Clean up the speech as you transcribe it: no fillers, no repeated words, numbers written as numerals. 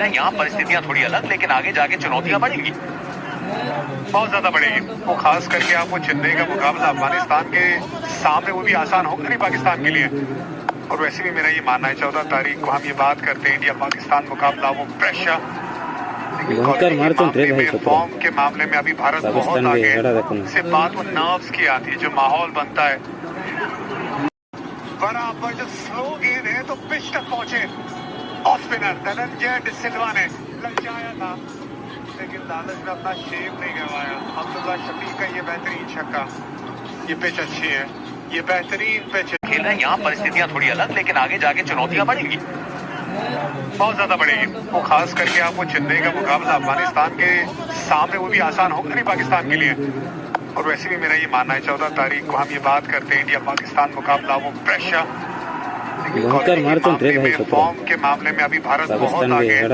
खेल है, यहाँ परिस्थितियां थोड़ी अलग, लेकिन आगे जाके चुनौतियां बढ़ेंगी, बहुत ज्यादा बढ़ेगी। वो खास करके आपको चेन्नई का मुकाबला अफगानिस्तान के सामने वो भी आसान होगा नहीं पाकिस्तान के लिए। और वैसे भी मेरा ये मानना है 14 तारीख को हम ये बात करते हैं इंडिया पाकिस्तान मुकाबला, वो प्रेशर फॉर्म के मामले में अभी भारत बहुत आगे है। सिर्फ बात वो नर्व्स की आती है, जो माहौल बनता है। बराबर जो स्लो गेंद है तो पिच तक पहुंचे ऑफ स्पिनर धनंजय डिसिल्वा ने ललचाया था, लेकिन लालच में अपना शेप नहीं गंवाया। अब्दुल्ला शफीक का ये बेहतरीन छक्का, ये पिच अच्छी है, ये बेहतरीन पिच खेल है, यहाँ परिस्थितियां थोड़ी अलग, लेकिन आगे जाके चुनौतियां बढ़ेंगी, बहुत ज्यादा बढ़ेगी। वो खास करके आपको चेन्नई का मुकाबला अफगानिस्तान के सामने वो भी आसान होगा नहीं पाकिस्तान के लिए। और वैसे भी मेरा ये मानना है 14 तारीख को हम ये बात करते हैं इंडिया पाकिस्तान मुकाबला, वो प्रेशर फॉर्म के मामले में अभी भारत बहुत आगे है।